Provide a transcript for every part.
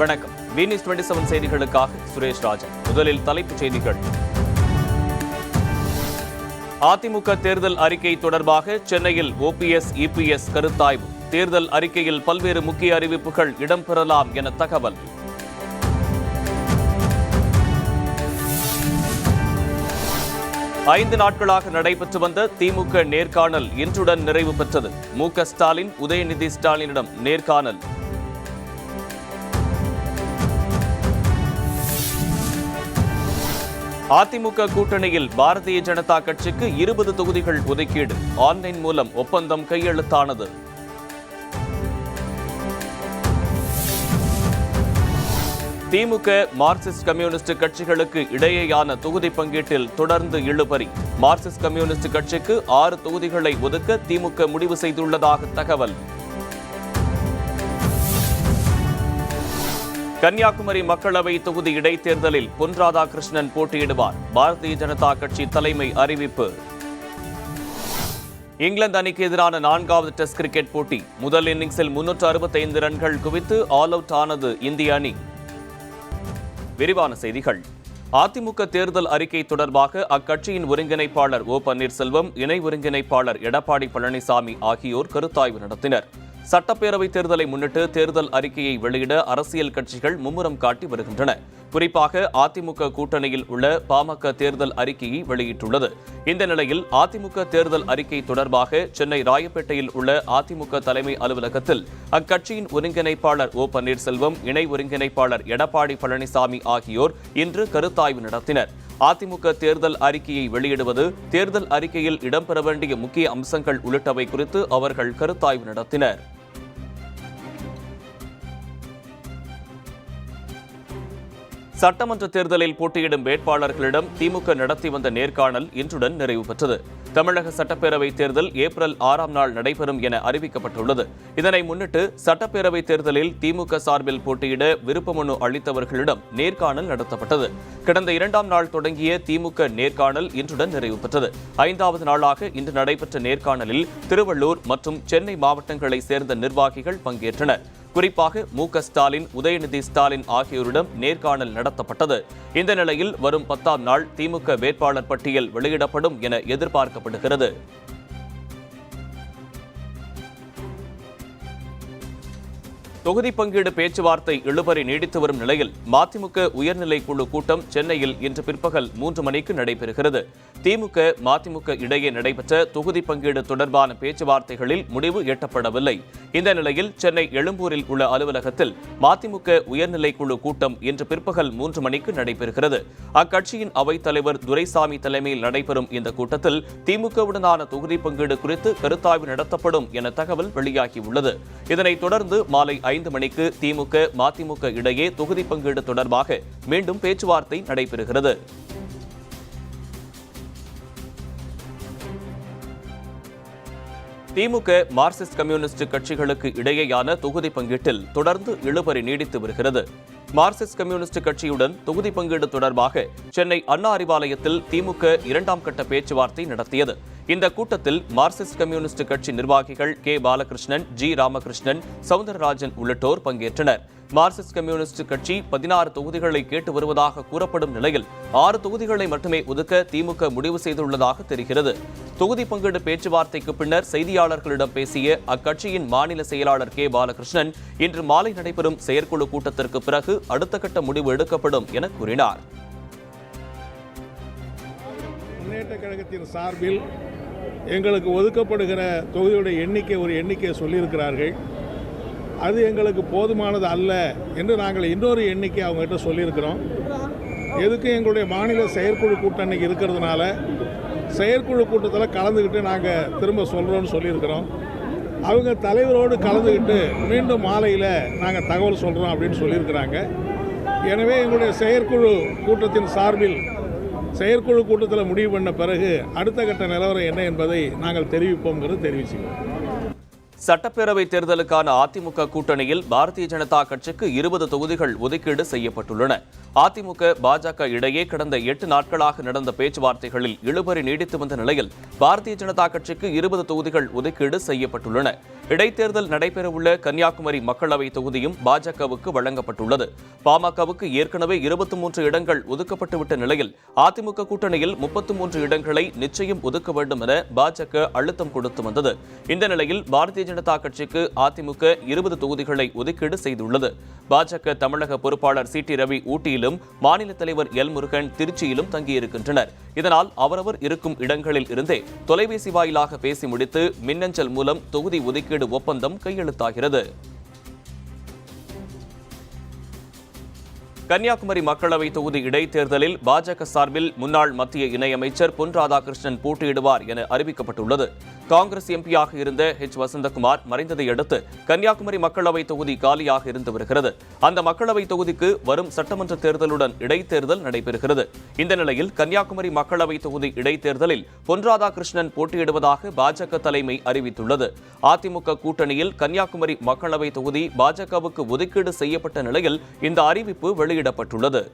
வணக்கம். வீனிஸ் 27 செய்திகளுக்காக சுரேஷ் ராஜன். முதலில் தலைப்புச் செய்திகள். அதிமுக தேர்தல் அறிக்கை தொடர்பாக சென்னையில் OPS, EPS கருத்தாய்வு. தேர்தல் அறிக்கையில் பல்வேறு முக்கிய அறிவிப்புகள் இடம்பெறலாம் என தகவல். ஐந்து நாட்களாக நடைபெற்று வந்த திமுக நேர்காணல் இன்றுடன் நிறைவு பெற்றது. மு.க. ஸ்டாலின் உதயநிதி ஸ்டாலினிடம் நேர்காணல். அதிமுக கூட்டணியில் பாரதிய ஜனதா கட்சிக்கு 20 தொகுதிகள் ஒதுக்கீடு. ஆன்லைன் மூலம் ஒப்பந்தம் கையெழுத்தானது. திமுக, மார்க்சிஸ்ட் கம்யூனிஸ்ட் கட்சிகளுக்கு இடையேயான தொகுதி பங்கீட்டில் தொடர்ந்து இழுபறி. மார்க்சிஸ்ட் கம்யூனிஸ்ட் கட்சிக்கு 6 தொகுதிகளை ஒதுக்க திமுக முடிவு செய்துள்ளதாக தகவல். கன்னியாகுமரி மக்களவை தொகுதி இடைத்தேர்தலில் பொன் ராதாகிருஷ்ணன் போட்டியிடுவார். பாரதிய ஜனதா கட்சி தலைமை அறிவிப்பு. இங்கிலாந்து அணிக்கு எதிரான 4வது டெஸ்ட் கிரிக்கெட் போட்டி. முதல் இன்னிங்ஸில் 365 ரன்கள் குவித்து ஆல் அவுட் ஆனது இந்திய அணி. விரிவான செய்திகள். அதிமுக தேர்தல் அறிக்கை தொடர்பாக அக்கட்சியின் ஒருங்கிணைப்பாளர் O. பன்னீர்செல்வம், இணை ஒருங்கிணைப்பாளர் எடப்பாடி பழனிசாமி ஆகியோர் கருத்தாய்வு நடத்தினர். சட்டப்பேரவை தேர்தலை முன்னிட்டு தேர்தல் அறிக்கையை வெளியிட அரசியல் கட்சிகள் மும்முரம் காட்டி வருகின்றன. குறிப்பாக அதிமுக கூட்டணியில் உள்ள பாமக தேர்தல் அறிக்கையை வெளியிட்டுள்ளது. இந்த நிலையில் அதிமுக தேர்தல் அறிக்கை தொடர்பாக சென்னை ராயப்பேட்டையில் உள்ள அதிமுக தலைமை அலுவலகத்தில் அக்கட்சியின் ஒருங்கிணைப்பாளர் O. பன்னீர்செல்வம், இணை ஒருங்கிணைப்பாளர் எடப்பாடி பழனிசாமி ஆகியோர் இன்று கருத்தாய்வு நடத்தினர். அதிமுக தேர்தல் அறிக்கையை வெளியிடுவது, தேர்தல் அறிக்கையில் இடம்பெற வேண்டிய முக்கிய அம்சங்கள் உள்ளிட்டவை குறித்து அவர்கள் கருத்தாய்வு நடத்தினர். சட்டமன்ற தேர்தலில் போட்டியிடும் வேட்பாளர்களிடம் திமுக நடத்தி வந்த நேர்காணல் இன்றுடன் நிறைவு பெற்றது. தமிழக சட்டப்பேரவை தேர்தல் ஏப்ரல் 6ஆம் நாள் நடைபெறும் என அறிவிக்கப்பட்டுள்ளது. இதனை முன்னிட்டு சட்டப்பேரவை தேர்தலில் திமுக சார்பில் போட்டியிட விருப்ப மனு அளித்தவர்களிடம் நேர்காணல் நடத்தப்பட்டது. கடந்த 2ஆம் நாள் தொடங்கிய திமுக நேர்காணல் இன்றுடன் நிறைவு பெற்றது. 5வது நாளாக இன்று நடைபெற்ற நேர்காணலில் திருவள்ளூர் மற்றும் சென்னை மாவட்டங்களை சேர்ந்த நிர்வாகிகள் பங்கேற்றனர். குறிப்பாக மு.க. ஸ்டாலின், உதயநிதி ஸ்டாலின் ஆகியோரிடம் நேர்காணல் நடத்தப்பட்டது. இந்த நிலையில் வரும் 10ஆம் நாள் திமுக வேட்பாளர் பட்டியல் வெளியிடப்படும் என எதிர்பார்க்கப்படுகிறது. தொகுதி பங்கீடு பேச்சுவார்த்தை இழுபறி நீடித்து வரும் நிலையில் மதிமுக உயர்நிலை குழு கூட்டம் சென்னையில் இன்று பிற்பகல் 3 மணிக்கு நடைபெறுகிறது. திமுக, மதிமுக இடையே நடைபெற்ற தொகுதி பங்கீடு தொடர்பான பேச்சுவார்த்தைகளில் முடிவு எட்டப்படவில்லை. இந்த நிலையில் சென்னை எழும்பூரில் உள்ள அலுவலகத்தில் மதிமுக உயர்நிலை குழு கூட்டம் இன்று பிற்பகல் 3 மணிக்கு நடைபெறுகிறது. அக்கட்சியின் அவைத்தலைவர் துரைசாமி தலைமையில் நடைபெறும் இந்த கூட்டத்தில் திமுகவுடனான தொகுதி பங்கீடு குறித்து கருத்தாய்வு நடத்தப்படும் என தகவல் வெளியாகியுள்ளது. இதனைத் தொடர்ந்து மாலை 5 மணிக்கு திமுக, மதிமுக இடையே தொகுதி பங்கீடு தொடர்பாக மீண்டும் பேச்சுவார்த்தை நடைபெறுகிறது. திமுக, மார்க்சிஸ்ட் கம்யூனிஸ்ட் கட்சிகளுக்கு இடையேயான தொகுதி பங்கீட்டில் தொடர்ந்து இழுபறி நீடித்து வருகிறது. மார்க்சிஸ்ட் கம்யூனிஸ்ட் கட்சியுடன் தொகுதி பங்கீடு தொடர்பாக சென்னை அண்ணா அறிவாலயத்தில் திமுக 2ஆம் கட்ட பேச்சுவார்த்தை நடத்தியது. இந்த கூட்டத்தில் மார்க்சிஸ்ட் கம்யூனிஸ்ட் கட்சி நிர்வாகிகள் K. பாலகிருஷ்ணன், G. ராமகிருஷ்ணன், சவுந்தரராஜன் உள்ளிட்டோர் பங்கேற்றனர். மார்க்சிஸ்ட் கம்யூனிஸ்ட் கட்சி 16 தொகுதிகளை கேட்டு வருவதாக கூறப்படும் நிலையில் 6 தொகுதிகளை மட்டுமே ஒதுக்க திமுக முடிவு செய்துள்ளதாக தெரிகிறது. தொகுதி பங்கீடு பேச்சுவார்த்தைக்கு பின்னர் செய்தியாளர்களிடம் பேசிய அக்கட்சியின் மாநில செயலாளர் K. பாலகிருஷ்ணன், இன்று மாலை நடைபெறும் செயற்குழு கூட்டத்திற்கு பிறகு அடுத்த கட்ட முடிவு எடுக்கப்படும் என கூறினார். முன்னேற்ற கழகத்தின் சார்பில் எங்களுக்கு ஒதுக்கப்படுகிற தொகுதியுடைய எண்ணிக்கை சொல்லியிருக்கிறார்கள். அது எங்களுக்கு போதுமானது அல்ல என்று நாங்கள் இன்னொரு எண்ணிக்கை அவங்ககிட்ட சொல்லியிருக்கிறோம். எதுக்கும் எங்களுடைய மாநில செயற்குழு கூட்டம் அன்றைக்கி இருக்கிறதுனால செயற்குழு கூட்டத்தில் கலந்துக்கிட்டு நாங்கள் திரும்ப சொல்கிறோன்னு சொல்லியிருக்கிறோம். அவங்க தலைவரோடு கலந்துக்கிட்டு மீண்டும் மாலையில் நாங்கள் தகவல் சொல்கிறோம் அப்படின்னு சொல்லியிருக்கிறாங்க. எனவே எங்களுடைய செயற்குழு கூட்டத்தின் சார்பில் செயற்குழு கூட்டத்தில் முடிவு பண்ண பிறகு அடுத்த கட்ட நிலவரம் என்ன என்பதை நாங்கள் தெரிவிச்சுக்கிறோம். சட்டப்பேரவை தேர்தலுக்கான அதிமுக கூட்டணியில் பாரதிய ஜனதா கட்சிக்கு 20 தொகுதிகள் ஒதுக்கீடு செய்யப்பட்டுள்ளன. அதிமுக, பாஜக இடையே கடந்த 8 நாட்களாக நடந்த பேச்சுவார்த்தைகளில் இழுபறி நீடித்து வந்த நிலையில் பாரதிய ஜனதா கட்சிக்கு 20 தொகுதிகள் ஒதுக்கீடு செய்யப்பட்டுள்ளன. இடைத்தேர்தல் நடைபெறவுள்ள கன்னியாகுமரி மக்களவை தொகுதியும் பாஜகவுக்கு வழங்கப்பட்டுள்ளது. பாமகவுக்கு ஏற்கனவே 23 இடங்கள் ஒதுக்கப்பட்டுவிட்ட நிலையில் அதிமுக கூட்டணியில் 33 இடங்களை நிச்சயம் ஒதுக்க வேண்டும் என பாஜக அழுத்தம் கொடுத்து வந்தது. இந்த நிலையில் பாரதிய ஜனதா கட்சிக்கு அதிமுக 20 தொகுதிகளை ஒதுக்கீடு செய்துள்ளது. பாஜக தமிழக பொறுப்பாளர் சி.டி. ரவி ஊட்டியிலும், மாநில தலைவர் எல். முருகன் திருச்சியிலும் தங்கியிருக்கின்றனர். இதனால் அவரவர் இருக்கும் இடங்களில் இருந்தே தொலைபேசி வாயிலாக பேசி முடித்து மின்னஞ்சல் மூலம் தொகுதி ஒதுக்கீடு ஒப்பந்தம் கையெழுத்தாகிறது. கன்னியாகுமரி மக்களவை தொகுதி இடைத்தேர்தலில் பாஜக சார்பில் முன்னாள் மத்திய இணையமைச்சர் பொன் ராதாகிருஷ்ணன் போட்டியிடுவார் என அறிவிக்கப்பட்டுள்ளது. காங்கிரஸ் எம்பியாக இருந்த எச். வசந்தகுமார் மறைந்ததை அடுத்து கன்னியாகுமரி மக்களவை தொகுதி காலியாக இருந்து வருகிறது. அந்த மக்களவை தொகுதிக்கு வரும் சட்டமன்ற தேர்தலுடன் இடைத்தேர்தல் நடைபெறுகிறது. இந்த நிலையில் கன்னியாகுமரி மக்களவை தொகுதி இடைத்தேர்தலில் பொன் ராதாகிருஷ்ணன் போட்டியிடுவதாக பாஜக தலைமை அறிவித்துள்ளது. அதிமுக கூட்டணியில் கன்னியாகுமரி மக்களவை தொகுதி பாஜகவுக்கு ஒதுக்கீடு செய்யப்பட்ட நிலையில் இந்த அறிவிப்பு வெளியிடப்பட்டுள்ளது.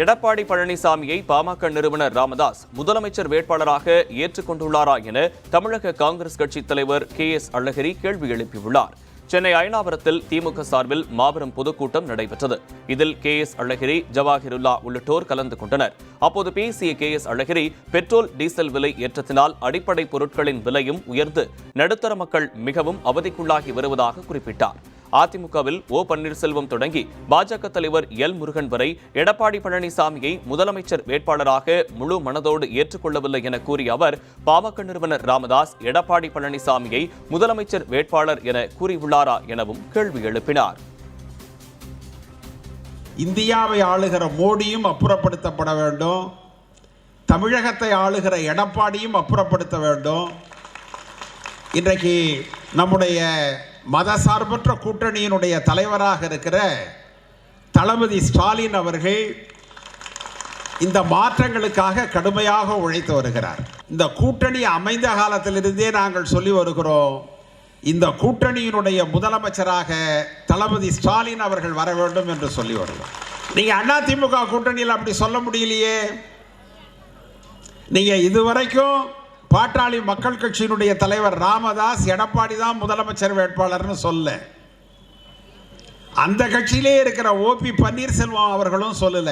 எடப்பாடி பழனிசாமியை பாமக நிறுவனர் ராமதாஸ் முதலமைச்சர் வேட்பாளராக ஏற்றுக்கொண்டுள்ளாரா என தமிழக காங்கிரஸ் கட்சித் தலைவர் கே.எஸ். அழகிரி கேள்வி எழுப்பியுள்ளார். சென்னை அயனாவரத்தில் திமுக சார்பில் மாபெரும் பொதுக்கூட்டம் நடைபெற்றது. இதில் கே.எஸ். அழகிரி, ஜவாஹிருல்லா உள்ளிட்டோர் கலந்து கொண்டனர். அப்போது பேசிய கே.எஸ். அழகிரி, பெட்ரோல், டீசல் விலை ஏற்றத்தினால் அடிப்படை பொருட்களின் விலையும் உயர்ந்து நடுத்தர மக்கள் மிகவும் அவதிக்குள்ளாகி வருவதாக குறிப்பிட்டார். அதிமுகவில் ஓ. பன்னீர்செல்வம் தொடங்கி பாஜக தலைவர் எல். முருகன் வரை எடப்பாடி பழனிசாமியை முதலமைச்சர் வேட்பாளராக முழு மனதோடு ஏற்றுக்கொள்ளவில்லை என கூறிய அவர், பாமக நிறுவனர் ராமதாஸ் எடப்பாடி பழனிசாமியை முதலமைச்சர் வேட்பாளர் என கூறியுள்ளாரா எனவும் கேள்வி எழுப்பினார். இந்தியாவை ஆளுகிற மோடியும் அப்புறப்படுத்தப்பட வேண்டும், தமிழகத்தை ஆளுகிற எடப்பாடியும் அப்புறப்படுத்த வேண்டும். இன்றைக்கு நம்முடைய மதசார்பற்ற கூட்டணியினுடைய தலைவராக இருக்கிற தளபதி ஸ்டாலின் அவர்கள் இந்த மாற்றங்களுக்காக கடுமையாக உழைத்து வருகிறார். இந்த கூட்டணி அமைந்த காலத்திலிருந்தே நாங்கள் சொல்லி வருகிறோம், இந்த கூட்டணியினுடைய முதலமைச்சராக தளபதி ஸ்டாலின் அவர்கள் வர வேண்டும் என்று சொல்லி வருகிறோம். நீங்க அதிமுக கூட்டணியில் அப்படி சொல்ல முடியலையே. நீங்க இதுவரைக்கும் பாட்டாளி மக்கள் கட்சியினுடைய தலைவர் ராமதாஸ் எடப்பாடி தான் முதலமைச்சர் வேட்பாளர்னு சொல்ல, அந்த கட்சியிலே இருக்கிற ஓ.பி. பன்னீர்செல்வம் அவர்களும் சொல்லல.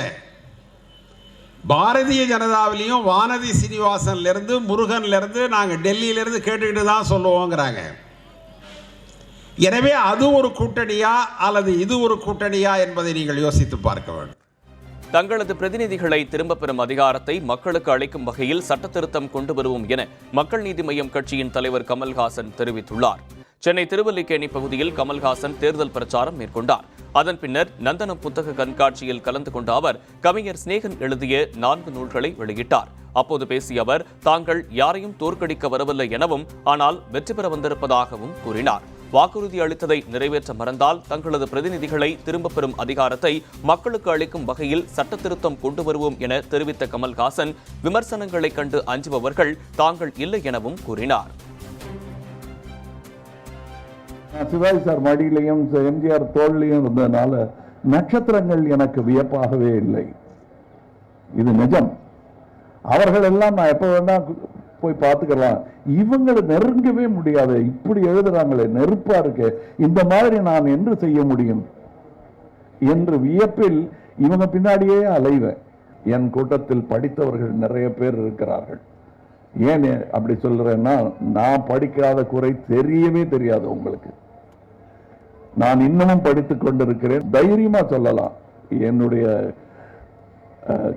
பாரதிய ஜனதாவிலையும் வானதி சீனிவாசன்ல இருந்து முருகன்ல இருந்து நாங்க டெல்லியில இருந்து கேட்டுக்கிட்டு தான் சொல்லுவோங்கிறாங்க. எனவே அது ஒரு கூட்டணியா அல்லது இது ஒரு கூட்டணியா என்பதை நீங்கள் யோசித்து பார்க்க வேண்டும். தங்களது பிரதிநிதிகளை திரும்பப் பெறும் அதிகாரத்தை மக்களுக்கு அளிக்கும் வகையில் சட்டத்திருத்தம் கொண்டு வருவோம் என மக்கள் நீதி மய்யம் கட்சியின் தலைவர் கமல்ஹாசன் தெரிவித்துள்ளார். சென்னை திருவல்லிக்கேணி பகுதியில் கமல்ஹாசன் தேர்தல் பிரச்சாரம் மேற்கொண்டார். அதன் பின்னர் நந்தனம் புத்தக கண்காட்சியில் கலந்து கொண்ட அவர் கவிஞர் சிநேகன் எழுதிய 4 நூல்களை வெளியிட்டார். அப்போது பேசிய அவர், தாங்கள் யாரையும் தோற்கடிக்க வரவில்லை எனவும், ஆனால் வெற்றி பெற வந்திருப்பதாகவும் கூறினார். வாக்குறுதி அளித்ததை நிறைவேற்ற மறந்தால் தங்களது பிரதிநிதிகளை திரும்பப் பெறும் அதிகாரத்தை மக்களுக்கு அளிக்கும் வகையில் சட்டத்திருத்தம் கொண்டு வருவோம் என தெரிவித்த கமல்ஹாசன், விமர்சனங்களை கண்டு அஞ்சுபவர்கள் தாங்கள் இல்லை எனவும் கூறினார். சிவாஜி சார் மடியிலையும் எம்ஜிஆர் தோல்லையும் இருந்ததுனால நட்சத்திரங்கள் எனக்கு வியப்பாகவே இல்லை. இது நிஜம். அவர்கள் எல்லாம் நான் எப்ப வேணா போய் பார்த்துக்கலாம், இவங்களை நெருங்கவே முடியாது. இப்படி எழுதுறாங்களே, நெருப்பா இருக்கு, இந்த மாதிரி நான் என்று செய்ய முடியும் என்று வியப்பில் இவங்க பின்னாடியே அலைவேன். என் கூட்டத்தில் படித்தவர்கள் நிறைய பேர் இருக்கிறார்கள். ஏன் அப்படி சொல்றேன்னா, நான் படிக்காத குறை தெரியவே தெரியாது உங்களுக்கு. நான் இன்னமும் படித்துக் கொண்டிருக்கிறேன். தைரியமா சொல்லலாம், என்னுடைய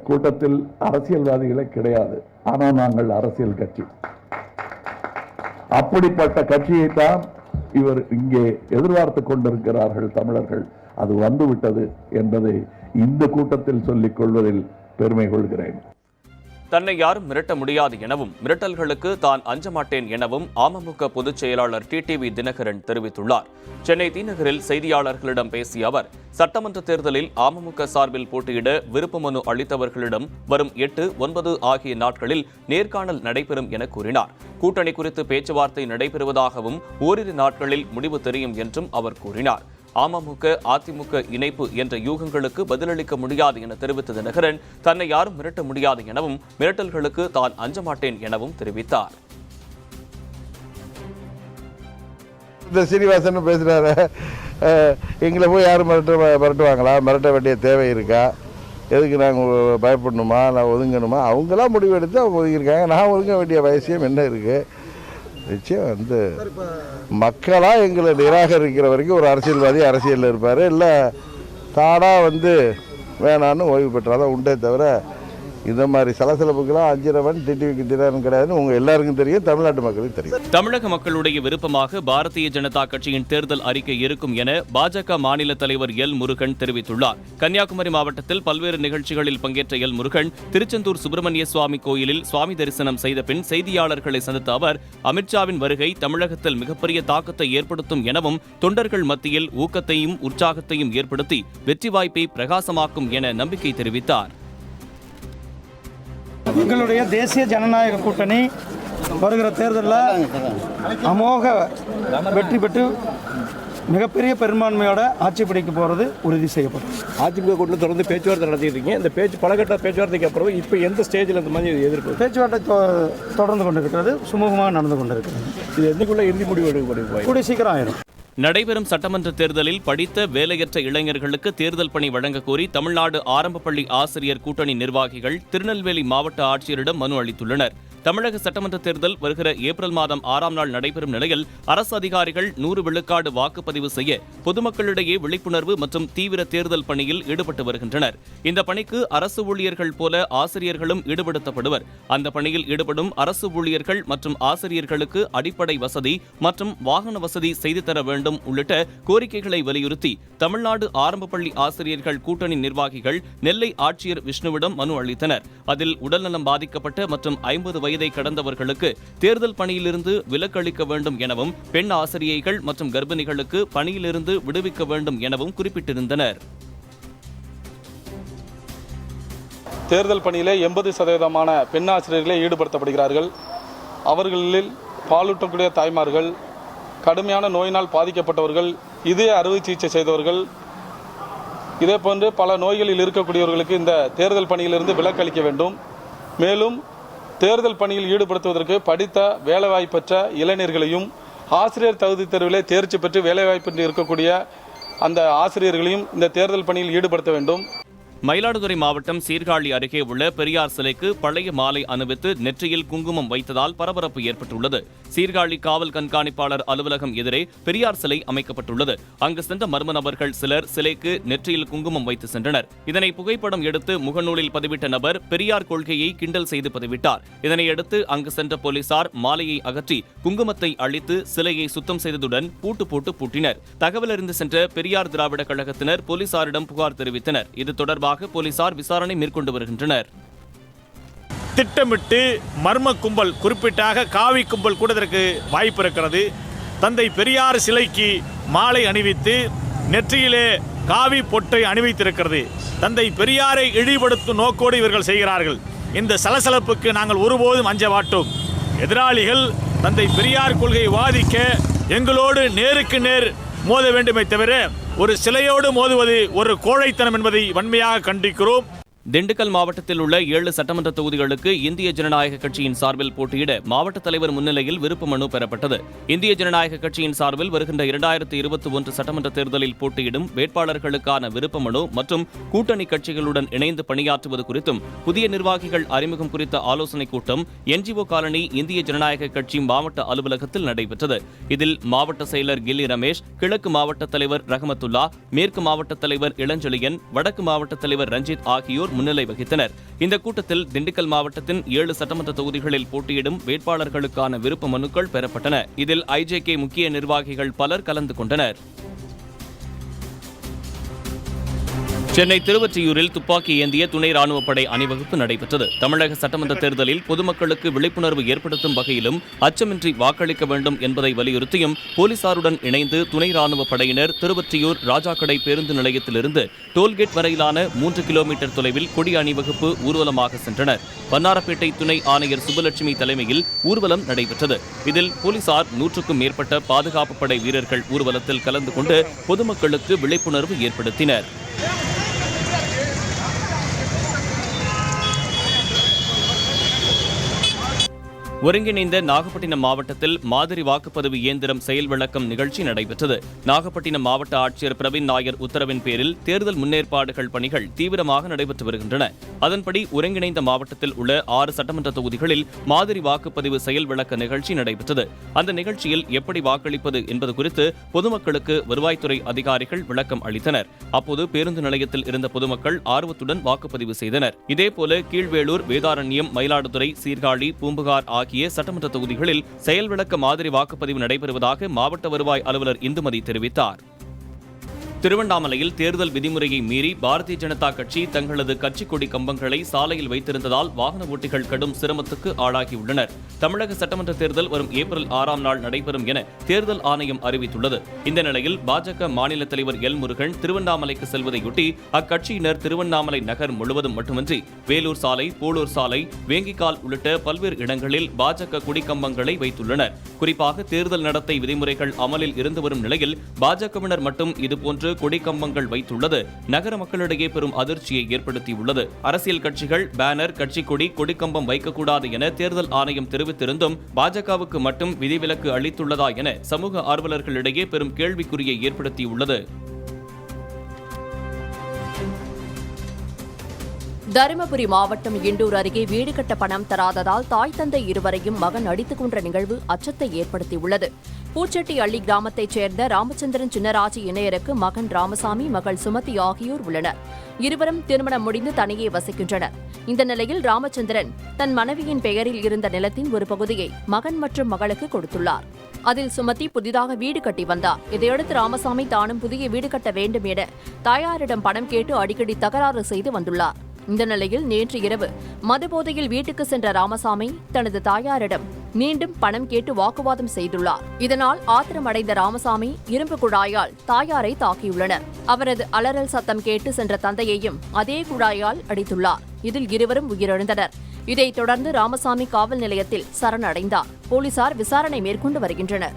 கூட்டத்தில் அரசியல்வாதிகளே கிடையாது. ஆனால் நாங்கள் அரசியல் கட்சி. அப்படிப்பட்ட கட்சியை தான் இவர் இங்கே எதிர்பார்த்து கொண்டிருக்கிறார்கள் தமிழர்கள். அது வந்துவிட்டது என்பதை இந்த கூட்டத்தில் சொல்லிக் கொள்வதில் பெருமை கொள்கிறேன். தன்னை யாரும் மிரட்ட முடியாது எனவும், மிரட்டல்களுக்கு தான் அஞ்ச மாட்டேன் எனவும் அமமுக பொதுச் செயலாளர் டிடிவி தினகரன் தெரிவித்துள்ளார். சென்னை தீநகரில் செய்தியாளர்களிடம் பேசிய அவர், சட்டமன்ற தேர்தலில் அமமுக சார்பில் போட்டியிட விருப்ப மனு அளித்தவர்களிடம் வரும் 8, 9 ஆகிய நாட்களில் நேர்காணல் நடைபெறும் என கூறினார். கூட்டணி குறித்து பேச்சுவார்த்தை நடைபெறுவதாகவும், ஓரிரு நாட்களில் முடிவு தெரியும் என்றும் அவர் கூறினார். அமமுக அதிமுக இணைப்பு என்ற யூகங்களுக்கு பதிலளிக்க முடியாது என தெரிவித்த தினகரன் தன்னை யாரும் மிரட்ட முடியாது எனவும் மிரட்டல்களுக்கு தான் அஞ்ச மாட்டேன் எனவும் தெரிவித்தார். இந்த சீனிவாசன் பேசுகிறாரு, எங்களை போய் யாரும் மிரட்டுவாங்களா? மிரட்ட வேண்டிய தேவை இருக்கா? எதுக்கு நாங்கள் பயப்படணுமா, நான் ஒதுங்கணுமா? அவங்களாம் முடிவு எடுத்து அவங்க ஒதுங்கியிருக்காங்க. நான் ஒதுங்க வேண்டிய அவசியம் என்ன இருக்குது? நிச்சயம் மக்களாக எங்களை நிராகரிக்கிற வரைக்கும் ஒரு அரசியல்வாதி அரசியலில் இருப்பார். இல்லை தானாக வேணான்னு ஓய்வு பெற்றாதான் உண்டே தவிர இந்த மாதிரி சலசலப்புக்கெல்லாம் அஞ்சிரவன் டிடிவிக்கு தினகரன் கிடையாதுன்னு உங்க எல்லாருக்கும் தெரியும், தமிழ்நாட்டு மக்களுக்கு தெரியும். தமிழக மக்களுடைய விருப்பமாக பாரதிய ஜனதா கட்சியின் தேர்தல் அறிக்கை இருக்கும் என பாஜக மாநில தலைவர் எல் முருகன் தெரிவித்துள்ளார். கன்னியாகுமரி மாவட்டத்தில் பல்வேறு நிகழ்ச்சிகளில் பங்கேற்ற எல் முருகன் திருச்செந்தூர் சுப்பிரமணிய சுவாமி கோயிலில் சுவாமி தரிசனம் செய்த பின் செய்தியாளர்களை சந்தித்த அவர், அமித்ஷாவின் வருகை தமிழகத்தில் மிகப்பெரிய தாக்கத்தை ஏற்படுத்தும் எனவும் தொண்டர்கள் மத்தியில் ஊக்கத்தையும் உற்சாகத்தையும் ஏற்படுத்தி வெற்றி வாய்ப்பை பிரகாசமாக்கும் என நம்பிக்கை தெரிவித்தார். எங்களுடைய தேசிய ஜனநாயக கூட்டணி வருகிற தேர்தலில் அமோக வெற்றி பெற்று மிகப்பெரிய பெரும்பான்மையோட ஆட்சி பிடிக்க போகிறது உறுதி செய்யப்படும். அதிமுக கூட்டத்தில் தொடர்ந்து பேச்சுவார்த்தை நடத்திட்டு இருக்கீங்க. இந்த பலகட்ட பேச்சுவார்த்தைக்கு அப்புறம் இப்போ எந்த ஸ்டேஜில் இந்த மாதிரி எதிர்ப்பு? பேச்சுவார்த்தை தொடர்ந்து கொண்டிருக்கிறது, சுமூகமாக நடந்து கொண்டிருக்கிறது. இது எதுக்குள்ள இறுதி முடிவு எடுக்கப்படுது? கூடிய சீக்கிரம் ஆயிடும். நடைபெறும் சட்டமன்ற தேர்தலில் படித்த வேலையற்ற இளைஞர்களுக்கு தேர்தல் பணி வழங்க கோரி தமிழ்நாடு ஆரம்பப்பள்ளி ஆசிரியர் கூட்டணி நிர்வாகிகள் திருநெல்வேலி மாவட்ட ஆட்சியரிடம் மனு அளித்துள்ளனர். தமிழக சட்டமன்ற தேர்தல் வருகிற ஏப்ரல் மாதம் 6ஆம் நாள் நடைபெறும் நிலையில் அரசு அதிகாரிகள் 100 விழுக்காடு வாக்குப்பதிவு செய்ய பொதுமக்களிடையே விழிப்புணர்வு மற்றும் தீவிர தேர்தல் பணியில் ஈடுபட்டு வருகின்றனர். இந்த பணிக்கு அரசு ஊழியர்கள் போல ஆசிரியர்களும் ஈடுபடுத்தப்படுவர். அந்த பணியில் ஈடுபடும் அரசு ஊழியர்கள் மற்றும் ஆசிரியர்களுக்கு அடிப்படை வசதி மற்றும் வாகன வசதி செய்து தர வேண்டும் உள்ளிட்ட கோரிக்கைகளை வலியுறுத்தி தமிழ்நாடு ஆரம்பப்பள்ளி ஆசிரியர்கள் கூட்டணி நிர்வாகிகள் நெல்லை ஆட்சியர் விஷ்ணுவிடம் மனு அளித்தனர். அதில் உடல்நலம் பாதிக்கப்பட்ட மற்றும் 50 வயதை கடந்தவர்களுக்கு தேர்தல் பணியிலிருந்து விலக்கு அளிக்க வேண்டும் எனவும் பெண் ஆசிரியைகள் மற்றும் கர்ப்பிணிகளுக்கு பணியிலிருந்து விடுவிக்க வேண்டும் எனவும் குறிப்பிட்டிருந்தனர். தேர்தல் பணியிலே 80% பெண் ஆசிரியர்களே ஈடுபடுத்தப்படுகிறார்கள். அவர்களில் பாலூட்டக்கூடிய தாய்மார்கள், கடுமையான நோயினால் பாதிக்கப்பட்டவர்கள், இதய அறுவை சிகிச்சை செய்தவர்கள், இதே போன்று பல நோய்களில் இருக்கக்கூடியவர்களுக்கு இந்த தேர்தல் பணியிலிருந்து விலக்கு அளிக்க வேண்டும். மேலும் தேர்தல் பணியில் ஈடுபடுத்துவதற்கு படித்த வேலைவாய்ப்பற்ற இளைஞர்களையும் ஆசிரியர் தகுதி தேர்விலே தேர்ச்சி பெற்று வேலைவாய்ப்பின்றி இருக்கக்கூடிய அந்த ஆசிரியர்களையும் இந்த தேர்தல் பணியில் ஈடுபடுத்த வேண்டும். மயிலாடுதுறை மாவட்டம் சீர்காழி அருகே உள்ள பெரியார் சிலைக்கு பழைய மாலை அணிவித்து நெற்றியில் குங்குமம் வைத்ததால் பரபரப்பு ஏற்பட்டுள்ளது. சீர்காழி காவல் கண்காணிப்பாளர் அலுவலகம் எதிரே பெரியார் சிலை அமைக்கப்பட்டுள்ளது. அங்கு சென்ற மர்ம நபர்கள் சிலர் சிலைக்கு நெற்றியில் குங்குமம் வைத்து சென்றனர். இதனை புகைப்படம் எடுத்து முகநூலில் பதிவிட்ட நபர் பெரியார் கொள்கையை கிண்டல் செய்து பதிவிட்டார். இதனையடுத்து அங்கு சென்ற போலீசார் மாலையை அகற்றி குங்குமத்தை அழித்து சிலையை சுத்தம் செய்ததுடன் பூட்டு போட்டு பூட்டினர். தகவல் அறிந்து சென்ற பெரியார் திராவிட கழகத்தினர் போலீசாரிடம் புகார் தெரிவித்தனர். இது தொடர்பாக போலீசார் விசாரணை மேற்கொண்டு வருகின்றனர். திட்டமிட்டு மர்ம கும்பல், குறிப்பிட்டாக காவி கும்பல் கூட இதற்கு வாய்ப்பு இருக்கிறது. தந்தை பெரியார் சிலைக்கு மாலை அணிவித்து நெற்றியிலே காவி பொட்டை அணிவித்திருக்கிறது. தந்தை பெரியாரை இழிவுபடுத்தும் நோக்கோடு இவர்கள் செய்கிறார்கள். இந்த சலசலப்புக்கு நாங்கள் ஒருபோதும் அஞ்ச மாட்டோம். எதிராளிகள் தந்தை பெரியார் கொள்கையை வாதிக்க எங்களோடு நேருக்கு நேர் மோத வேண்டுமே தவிர ஒரு சிலையோடு மோதுவது ஒரு கோழைத்தனம் என்பதை வன்மையாக கண்டிக்கிறோம். திண்டுக்கல் மாவட்டத்தில் உள்ள 7 சட்டமன்ற தொகுதிகளுக்கு இந்திய ஜனநாயக கட்சியின் சார்பில் போட்டியிட மாவட்ட தலைவர் முன்னிலையில் விருப்ப மனு பெறப்பட்டது. இந்திய ஜனநாயக கட்சியின் சார்பில் வருகின்ற 2021 சட்டமன்ற தேர்தலில் போட்டியிடும் வேட்பாளர்களுக்கான விருப்ப மனு மற்றும் கூட்டணி கட்சிகளுடன் இணைந்து பணியாற்றுவது குறித்தும் புதிய நிர்வாகிகள் அறிமுகம் குறித்த ஆலோசனைக் கூட்டம் என்ஜிஓ காலனி இந்திய ஜனநாயக கட்சி மாவட்ட அலுவலகத்தில் நடைபெற்றது. இதில் மாவட்ட செயலர் கில்லி ரமேஷ், கிழக்கு மாவட்ட தலைவர் ரஹமத்துல்லா, மேற்கு மாவட்ட தலைவர் இளஞ்செழியன், வடக்கு மாவட்ட தலைவர் ரஞ்சித் ஆகியோர் முன்னிலை வகித்தனர். இந்த கூட்டத்தில் திண்டுக்கல் மாவட்டத்தின் 7 சட்டமன்ற தொகுதிகளில் போட்டியிடும் வேட்பாளர்களுக்கான விருப்ப மனுக்கள் பெறப்பட்டன. இதில் ஐஜேகே முக்கிய நிர்வாகிகள் பலர் கலந்து கொண்டனர். சென்னை திருவொற்றியூரில் துப்பாக்கி ஏந்திய துணை ராணுவப்படை அணிவகுப்பு நடைபெற்றது. தமிழக சட்டமன்ற தேர்தலில் பொதுமக்களுக்கு விழிப்புணர்வு ஏற்படுத்தும் வகையிலும் அச்சமின்றி வாக்களிக்க வேண்டும் என்பதை வலியுறுத்தியும் போலீசாருடன் இணைந்து துணை ராணுவப் படையினர் திருவொற்றியூர் ராஜாக்கடை பேருந்து நிலையத்திலிருந்து டோல்கேட் வரையிலான 3 கிலோமீட்டர் தொலைவில் கொடி அணிவகுப்பு ஊர்வலமாக சென்றனர். வண்ணாரப்பேட்டை துணை ஆணையர் சுப்புலட்சுமி தலைமையில் ஊர்வலம் நடைபெற்றது. இதில் போலீசார் 100க்கும் மேற்பட்ட பாதுகாப்பு படை வீரர்கள் ஊர்வலத்தில் கலந்து கொண்டு பொதுமக்களுக்கு விழிப்புணர்வு ஏற்படுத்தினர். ஒருங்கிணைந்த நாகப்பட்டினம் மாவட்டத்தில் மாதிரி வாக்குப்பதிவு இயந்திரம் செயல் விளக்கம் நிகழ்ச்சி நடைபெற்றது. நாகப்பட்டினம் மாவட்ட ஆட்சியர் பிரவீன் நாயர் உத்தரவின் பேரில் தேர்தல் முன்னேற்பாடுகள் பணிகள் தீவிரமாக நடைபெற்று வருகின்றன. அதன்படி ஒருங்கிணைந்த மாவட்டத்தில் உள்ள 6 சட்டமன்ற தொகுதிகளில் மாதிரி வாக்குப்பதிவு செயல் விளக்க நிகழ்ச்சி நடைபெற்றது. அந்த நிகழ்ச்சியில் எப்படி வாக்களிப்பது என்பது குறித்து பொதுமக்களுக்கு வருவாய்த்துறை அதிகாரிகள் விளக்கம் அளித்தனர். அப்போது பேருந்து நிலையத்தில் இருந்த பொதுமக்கள் ஆர்வத்துடன் வாக்குப்பதிவு செய்தனர். இதேபோல கீழ்வேளூர், வேதாரண்யம், மயிலாடுதுறை, சீர்காழி, பூம்புகார் ஆகிய சட்டமன்ற தொகுதிகளில் செயல் விளக்க மாதிரி வாக்குப்பதிவு நடைபெறுவதாக மாவட்ட வருவாய் அலுவலர் இந்துமதி தெரிவித்தார். திருவண்ணாமலையில் தேர்தல் விதிமுறையை மீறி பாரதிய ஜனதா கட்சி தங்களது கட்சி கொடி கம்பங்களை சாலையில் வைத்திருந்ததால் வாகன ஓட்டிகள் கடும் சிரமத்துக்கு ஆளாகியுள்ளனர். தமிழக சட்டமன்ற தேர்தல் வரும் ஏப்ரல் 6ஆம் நாள் நடைபெறும் என தேர்தல் ஆணையம் அறிவித்துள்ளது. இந்த நிலையில் பாஜக மாநில தலைவர் எல் முருகன் திருவண்ணாமலைக்கு செல்வதையொட்டி அக்கட்சியினர் திருவண்ணாமலை நகர் முழுவதும் மட்டுமின்றி வேலூர் சாலை, போலூர் சாலை, வேங்கிக்கால் உள்ளிட்ட பல்வேறு இடங்களில் பாஜக கொடிக்கம்பங்களை வைத்துள்ளனர். குறிப்பாக தேர்தல் நடத்தை விதிமுறைகள் அமலில் இருந்து வரும் நிலையில் பாஜகவினர் மட்டும் இதுபோன்று கொடிக்கம்பங்கள் வைத்துள்ளது நகர மக்களிடையே பெரும் அதிர்ச்சியை ஏற்படுத்தியுள்ளது. அரசியல் கட்சிகள் பேனர், கட்சி கொடி, கொடிக்கம்பம் வைக்கக்கூடாது என தேர்தல் ஆணையம் தெரிவித்திருந்தும் பாஜகவுக்கு மட்டும் விதிவிலக்கு அளித்துள்ளதா என சமூக ஆர்வலர்களிடையே பெரும் கேள்விக்குறியை ஏற்படுத்தியுள்ளது. தருமபுரி மாவட்டம் இண்டூர் அருகே வீடு கட்ட பணம் தராததால் தாய் தந்தை இருவரையும் மகன் அடித்துக் கொன்ற நிகழ்வு அச்சத்தை ஏற்படுத்தியுள்ளது. பூச்செட்டி அள்ளி கிராமத்தைச் சேர்ந்த ராமச்சந்திரன் சின்னராஜு இணையருக்கு மகன் ராமசாமி, மகள் சுமதி ஆகியோர் உள்ளனர். இருவரும் திருமணம் முடிந்து தனியே வசிக்கின்றனர். இந்த நிலையில் ராமச்சந்திரன் தன் மனைவியின் பெயரில் இருந்த நிலத்தின் ஒரு பகுதியை மகன் மற்றும் மகளுக்கு கொடுத்துள்ளார். அதில் சுமதி புதிதாக வீடு கட்டி வந்தார். இதையடுத்து ராமசாமி தானும் புதிய வீடு கட்ட வேண்டும் என தாயாரிடம் பணம் கேட்டு அடிக்கடி தகராறு செய்து வந்துள்ளார். இந்த நிலையில் நேற்று இரவு மதுபோதையில் வீட்டுக்கு சென்ற ராமசாமி தனது தாயாரிடம் மீண்டும் பணம் கேட்டு வாக்குவாதம் செய்துள்ளார். இதனால் ஆத்திரமடைந்த ராமசாமி இரும்பு குழாயால் தாயாரை தாக்கியுள்ளனர். அவரது அலறல் சத்தம் கேட்டு சென்ற தந்தையையும் அதே குழாயால் அடித்துள்ளார். இதில் இருவரும் உயிரிழந்தனர். இதைத் தொடர்ந்து ராமசாமி காவல் நிலையத்தில் சரணடைந்தார். போலீசார் விசாரணை மேற்கொண்டு வருகின்றனர்.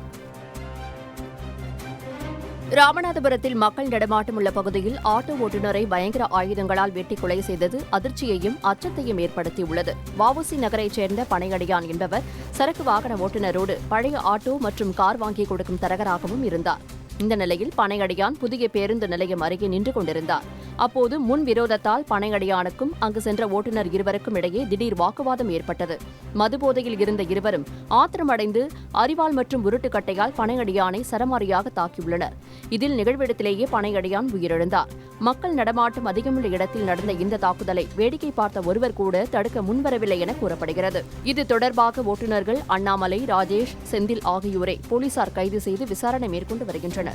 ராமநாதபுரத்தில் மக்கள் நடமாட்டம் உள்ள பகுதியில் ஆட்டோ ஓட்டுநரை பயங்கர ஆயுதங்களால் வெட்டி கொலை செய்தது அதிர்ச்சியையும் அச்சத்தையும் ஏற்படுத்தியுள்ளது. வஉசி நகரைச் சேர்ந்த பனையடியான் என்பவர் சரக்கு வாகன ஓட்டுநரோடு பழைய ஆட்டோ மற்றும் கார் வாங்கி கொடுக்கும் தரகராகவும் இருந்தார். இந்த நிலையில் பனையடியான் புதிய பேருந்து நிலையம் அருகே நின்று கொண்டிருந்தார். அப்போது முன் விரோதத்தால் பனையடியானுக்கும் அங்கு சென்ற ஓட்டுநர் இருவருக்கும் இடையே திடீர் வாக்குவாதம் ஏற்பட்டது. மதுபோதையில் இருந்த இருவரும் ஆத்திரமடைந்து அரிவாள் மற்றும் உருட்டுக்கட்டையால் பனையடியானை சரமாரியாக தாக்கியுள்ளனர். இதில் நிகழ்விடத்திலேயே பனையடியான் உயிரிழந்தார். மக்கள் நடமாட்டம் அதிகமுள்ள இடத்தில் நடந்த இந்த தாக்குதலை வேடிக்கை பார்த்த ஒருவர் கூட தடுக்க முன்வரவில்லை என கூறப்படுகிறது. இது தொடர்பாக ஓட்டுநர்கள் அண்ணாமலை, ராஜேஷ், செந்தில் ஆகியோரை போலீசார் கைது செய்து விசாரணை மேற்கொண்டு வருகின்றனர்.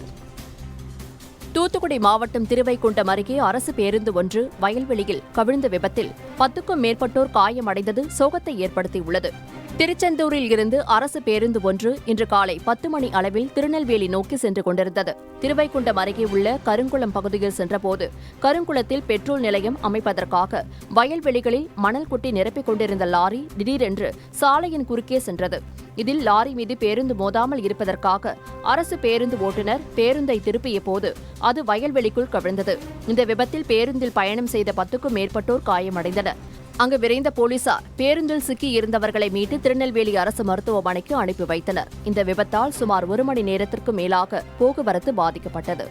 தூத்துக்குடி மாவட்டம் திருவைகுண்டம் அருகே அரசு பேருந்து ஒன்று வயல்வெளியில் கவிழ்ந்த விபத்தில் 10க்கும் மேற்பட்டோர் காயமடைந்தது சோகத்தை ஏற்படுத்தியுள்ளது. திருச்செந்தூரில் இருந்து அரசு பேருந்து ஒன்று இன்று காலை 10 மணி அளவில் திருநெல்வேலி நோக்கி சென்று கொண்டிருந்தது. திருவைகுண்டம் அருகே உள்ள கருங்குளம் பகுதியில் சென்றபோது கருங்குளத்தில் பெட்ரோல் நிலையம் அமைப்பதற்காக வயல்வெளிகளில் மணல் கொட்டி நிரப்பிக் கொண்டிருந்த லாரி திடீரென்று சாலையின் குறுக்கே சென்றது. இதில் லாரி மீது பேருந்து மோதாமல் இருப்பதற்காக அரசு பேருந்து ஓட்டுநர் பேருந்தை திருப்பிய போது அது வயல்வெளிக்குள் கவிழ்ந்தது. இந்த விபத்தில் பேருந்தில் பயணம் செய்த 10க்கும் மேற்பட்டோர் காயமடைந்தனர். அங்கு விரைந்த போலீசார் பேருந்தில் சிக்கி இருந்தவர்களை மீட்டு திருநெல்வேலி அரசு மருத்துவமனைக்கு அனுப்பி வைத்தனர். இந்த விபத்தால் சுமார் 1 மணி நேரத்திற்கு மேலாக போக்குவரத்து பாதிக்கப்பட்டது.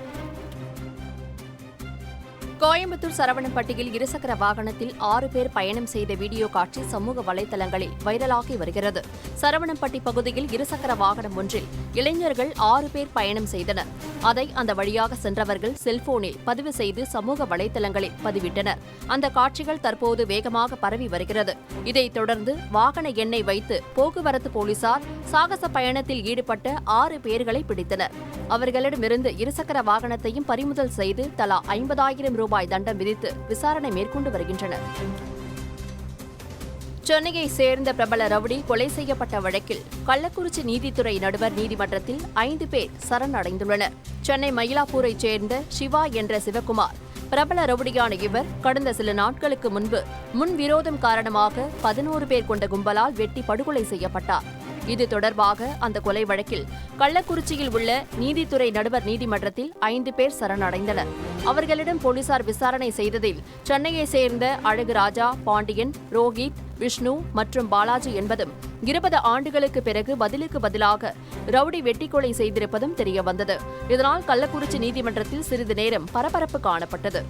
கோயம்புத்தூர் சரவணம்பட்டியில் இருசக்கர வாகனத்தில் 6 பேர் பயணம் செய்த வீடியோ காட்சி சமூக வலைதளங்களில் வைரலாகி வருகிறது. சரவணம்பட்டி பகுதியில் இருசக்கர வாகனம் ஒன்றில் இளைஞர்கள் 6 பேர் பயணம் செய்தனர். அதை அந்த வழியாக சென்றவர்கள் செல்போனில் பதிவு செய்து சமூக வலைதளங்களில் பதிவிட்டனர். அந்த காட்சிகள் தற்போது வேகமாக பரவி வருகிறது. இதைத் தொடர்ந்து வாகன எண்ணை வைத்து போக்குவரத்து போலீசார் சாகச பயணத்தில் ஈடுபட்ட 6 பேர்களை பிடித்தனர். அவர்களிடமிருந்து இருசக்கர வாகனத்தையும் பறிமுதல் செய்து தலா 50,000 ரூபாய் ரூபாய் தண்டம் விதித்து விசாரணை மேற்கொண்டு வருகின்றனர். சென்னையை சேர்ந்த பிரபல ரவுடி கொலை செய்யப்பட்ட வழக்கில் கள்ளக்குறிச்சி நீதித்துறை நடுவர் நீதிமன்றத்தில் 5 பேர் சரணடைந்துள்ளனர். சென்னை மயிலாப்பூரைச் சேர்ந்த சிவா என்ற சிவகுமார் பிரபல ரவுடியான இவர் கடந்த சில நாட்களுக்கு முன்பு முன்விரோதம் காரணமாக 11 பேர் கொண்ட கும்பலால் வெட்டி படுகொலை செய்யப்பட்டார். இது தொடர்பாக அந்த கொலை வழக்கில் கள்ளக்குறிச்சியில் உள்ள நீதித்துறை நடுவர் நீதிமன்றத்தில் 5 பேர் சரணடைந்தனர். அவர்களிடம் போலீசார் விசாரணை செய்ததில் சென்னையை சேர்ந்த அழகு ராஜா, பாண்டியன், ரோஹித், விஷ்ணு மற்றும் பாலாஜி என்பதும் 20 ஆண்டுகளுக்கு பிறகு பதிலுக்கு பதிலாக ரவுடி வெட்டி கொலை செய்திருப்பதும் தெரியவந்தது. இதனால் கள்ளக்குறிச்சி நீதிமன்றத்தில் சிறிது நேரம் பரபரப்பு காணப்பட்டது.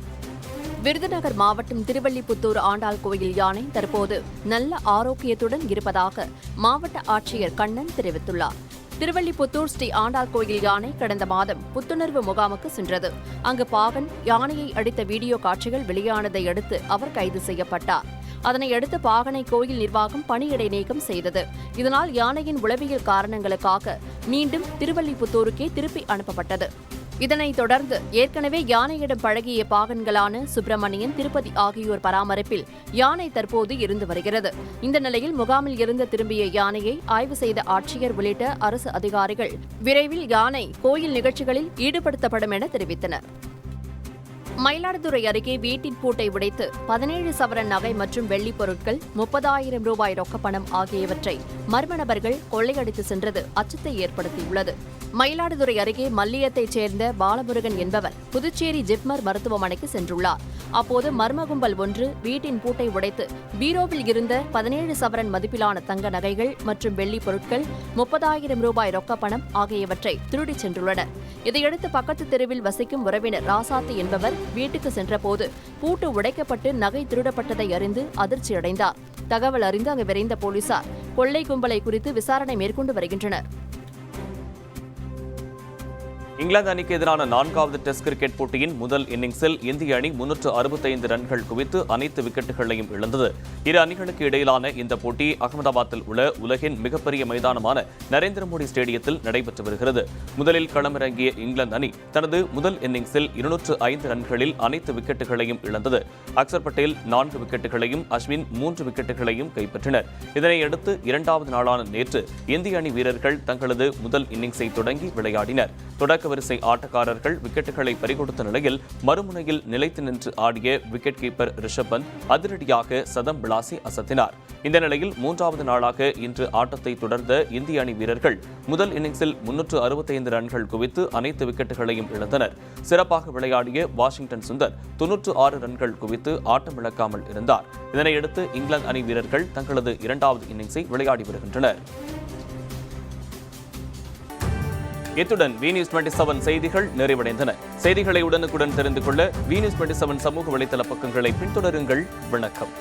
விருதுநகர் மாவட்டம் திருவள்ளிபுத்தூர் ஆண்டாள் கோயில் யானை தற்போது நல்ல ஆரோக்கியத்துடன் இருப்பதாக மாவட்ட ஆட்சியர் கண்ணன் தெரிவித்துள்ளார். திருவள்ளிபுத்தூர் ஸ்ரீ ஆண்டாள் கோயில் யானை கடந்த மாதம் புத்துணர்வு முகாமுக்கு சென்றது. அங்கு பாகன் யானையை அடித்த வீடியோ காட்சிகள் வெளியானதை அடுத்து அவர் கைது செய்யப்பட்டார். அதனையடுத்து பாகனை கோயில் நிர்வாகம் பணியிடை நீக்கம் செய்தது. இதனால் யானையின் உளவியல் காரணங்களுக்காக மீண்டும் திருவள்ளிபுத்தூருக்கே திருப்பி அனுப்பப்பட்டது. இதனைத் தொடர்ந்து ஏற்கனவே யானையிடம் பழகிய பாகன்களான சுப்பிரமணியன், திருப்பதி ஆகியோர் பராமரிப்பில் யானை தற்போது இருந்து வருகிறது. இந்த நிலையில் முகாமில் இருந்து திரும்பிய யானையை ஆய்வு செய்த ஆட்சியர் உள்ளிட்ட அரசு அதிகாரிகள் விரைவில் யானை கோயில் நிகழ்ச்சிகளில் ஈடுபடுத்தப்படும் என தெரிவித்தனர். மயிலாடுதுறை அருகே வீட்டின் பூட்டை உடைத்து 17 சவரன் நகை மற்றும் வெள்ளிப் பொருட்கள், 30,000 ரூபாய் ரொக்கப்பணம் ஆகியவற்றை மர்ம நபர்கள் கொள்ளையடித்து சென்றது அச்சத்தை ஏற்படுத்தியுள்ளது. மயிலாடுதுறை அருகே மல்லியத்தைச் சேர்ந்த பாலமுருகன் என்பவர் புதுச்சேரி ஜிப்மர் மருத்துவமனைக்கு சென்றுள்ளார். அப்போது மர்ம கும்பல் ஒன்று வீட்டின் பூட்டை உடைத்து பீரோவில் இருந்த 17 சவரன் மதிப்பிலான தங்க நகைகள் மற்றும் வெள்ளிப் பொருட்கள், 30,000 ரூபாய் ரொக்கப்பணம் ஆகியவற்றை திருடிச் சென்றுள்ளனர். இதையடுத்து பக்கத்து தெருவில் வசிக்கும் உறவினர் ராசாத்தி என்பவர் வீட்டுக்கு சென்றபோது பூட்டு உடைக்கப்பட்டு நகை திருடப்பட்டதை அறிந்து அதிர்ச்சியடைந்தார். தகவல் அறிந்து அங்கு விரைந்த போலீசார் கொள்ளை கும்பலை குறித்து விசாரணை மேற்கொண்டு வருகின்றனர். இங்கிலாந்து அணிக்கு எதிரான 4வது டெஸ்ட் கிரிக்கெட் போட்டியின் முதல் இன்னிங்ஸில் இந்திய அணி 365 ரன்கள் குவித்து அனைத்து விக்கெட்டுகளையும் இழந்தது. இரு அணிகளுக்கு இடையிலான இந்த போட்டி அகமதாபாத்தில் உள்ள உலகின் மிகப்பெரிய மைதானமான நரேந்திர மோடி ஸ்டேடியத்தில் நடைபெற்று வருகிறது. முதலில் களமிறங்கிய இங்கிலாந்து அணி தனது முதல் இன்னிங்ஸில் 205 ரன்களில் அனைத்து விக்கெட்டுகளையும் இழந்தது. அக்சர் பட்டேல் 4 விக்கெட்டுகளையும் அஸ்வின் 3 விக்கெட்டுகளையும் கைப்பற்றினர். இதனையடுத்து இரண்டாவது நாளான நேற்று இந்திய அணி வீரர்கள் தங்களது முதல் இன்னிங்ஸை தொடங்கி விளையாடினர். தொடக்க வரிசை ஆட்டக்காரர்கள் விக்கெட்டுகளை பறிகொடுத்த நிலையில் மறுமுனையில் நிலைத்து நின்று ஆடிய விக்கெட் கீப்பர் ரிஷப் பந்த் அதிரடியாக சதம் விளாசி அசத்தினார். இந்த நிலையில் 3வது நாளாக இன்று ஆட்டத்தை தொடர்ந்த இந்திய அணி வீரர்கள் முதல் இன்னிங்ஸில் 365 ரன்கள் குவித்து அனைத்து விக்கெட்டுகளையும் இழந்தனர். சிறப்பாக விளையாடிய வாஷிங்டன் சுந்தர் 96 ரன்கள் குவித்து ஆட்டமிழக்காமல் இருந்தார். இதனையடுத்து இங்கிலாந்து அணி வீரர்கள் தங்களது 2வது இன்னிங்ஸை விளையாடி வருகின்றனர். இத்துடன் V-News27 செய்திகள் நிறைவடைந்தன. செய்திகளை உடனுக்குடன் தெரிந்து கொள்ள V-News27 சமூக வலைதள பக்கங்களை பின்தொடருங்கள். வணக்கம்.